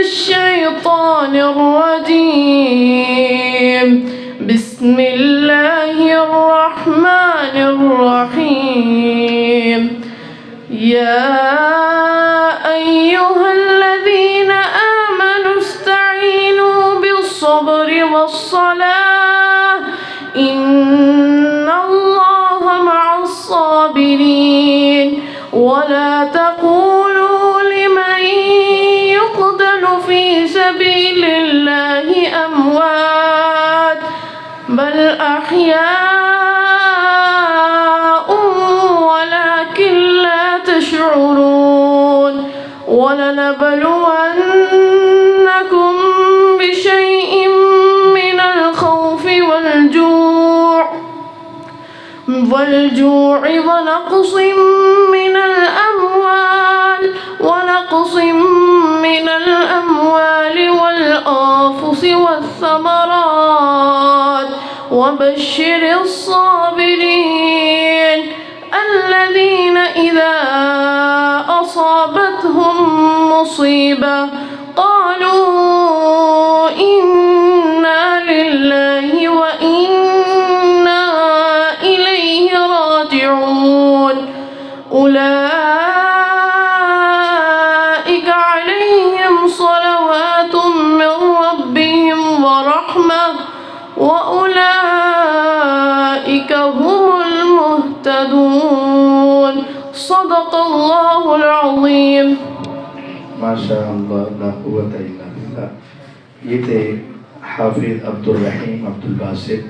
الشيطان الرجيم. بسم الله الرحمن الرحيم. يا أيها الذين آمنوا استعينوا بالصبر والصلاة إن الله مع الصابرين. ولا تقولوا لمن يقتل في سبيل الله أموات بل أحياء ولكن لا تشعرون. ولنبلونكم بشيء من الخوف والجوع ونقص من الأموال والأنفس والثمرات وبشر الصابرين الذين إذا أصابتهم مصيبة قالوا إنا لله وإنا إليه راجعون. أولئك عليهم صلوات من ربهم ورحمة وأولئك هم المهتدون. صدق الله العظيم. माशाअल्लाह ला कुव्वत इल्ला बिल्लाह। ये थे हाफिज अब्दुल रहीम अब्दुल बासित।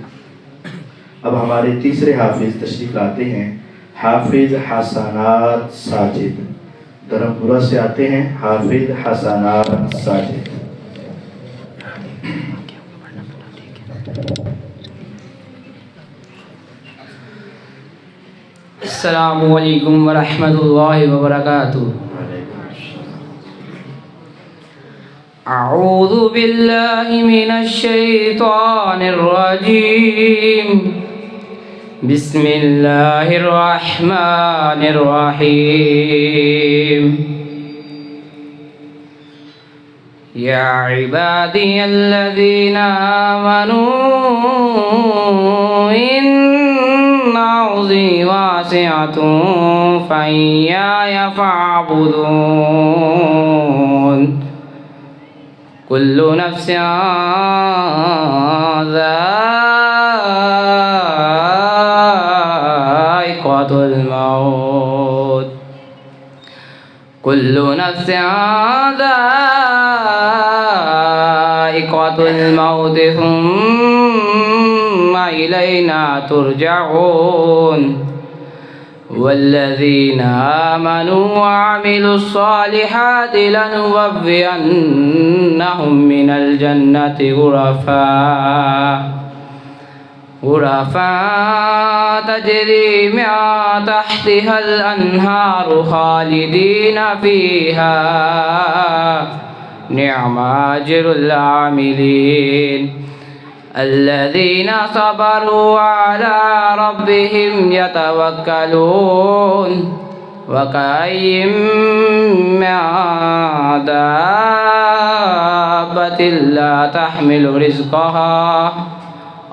अब हमारे तीसरे हाफिज तशरीफ लाते हैं, हाफिज हसनात साजिद। धर्मपुरा से आते हैं हाफिज हसनात साजिद। अस्सलामु अलैकुम व रहमतुल्लाहि व बरकातुहू। अऊज़ु बिल्लाहि मिनश शैतानिर रजीम। बिस्मिल्लाहिर रहमानिर रहीम। या इबादियल्लज़ीना आमनू इन्ना अर्ज़ी वासिअतुन फइय्याया फ़अबुदून। कुल्लु नफ्सिन ज़ाइक़तुल मौत। कुल्लु नफ्सिन ज़ाइक़तुल मौत सुम्मा इलैना तुरजऊन। والذين آمنوا وعملوا الصالحات لنبوئنهم من الجنة غرفا تجري من تحتها الأنهار خالدين فيها نعم أجر العاملين الذين صبروا وعلى ربهم يتوكلون. وكأين من دابة لا تحمل رزقها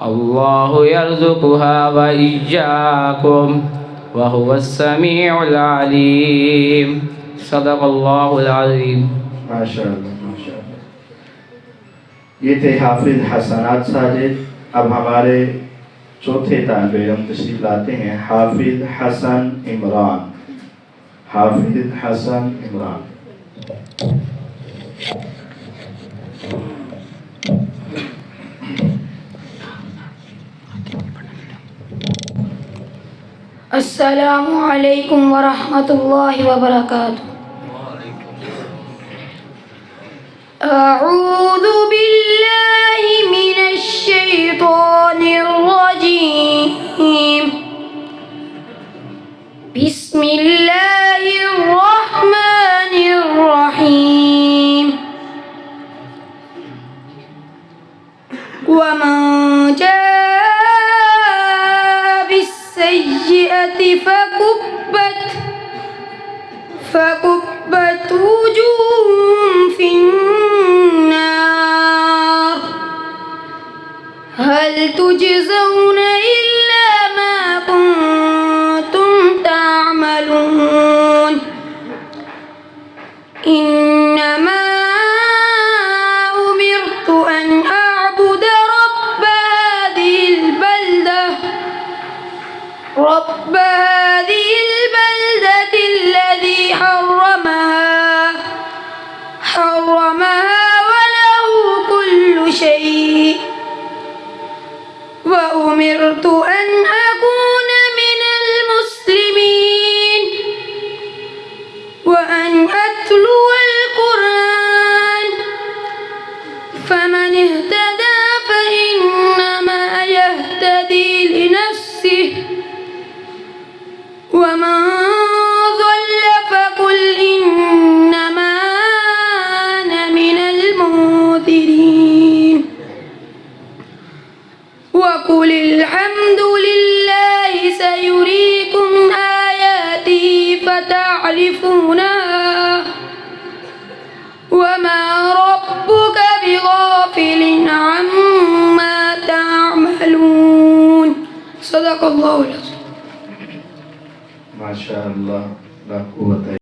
الله يرزقها وإياكم وهو السميع العليم. صدق الله العظيم. माशाअल्लाह माशाअल्लाह। ये थे हाफिज हसनात साजिद। अब हमारे चौथे तालिबे इल्म तशरीफ लाते हैं हाफिज हसन इमरान। हाफिज हसन इमरान। अस्सलामु अलैकुम व रहमतुल्लाहि व बरकातुहू। अऊज़ु बिल्लाहि मिनश शैतानिर रजीम। बिस्मिल्लाहिर रहमानिर रहीम। वमन जा'a बिस्सय्यिअति फकुब्बत वुजूहुहुम फिन्नार حرمها وله كل شيء وأمرت أن أكون من المسلمين وأن أتلو القرآن فمن اهتدى فإنما يهتدي لنفسه ومن ضل فقل إنما أنا من المنذرين وقل الحمد لله سيريكم آياته فتعرفونها وما ربك بغافل عما تعملون صدق الله العظيم ما شاء الله لا قوة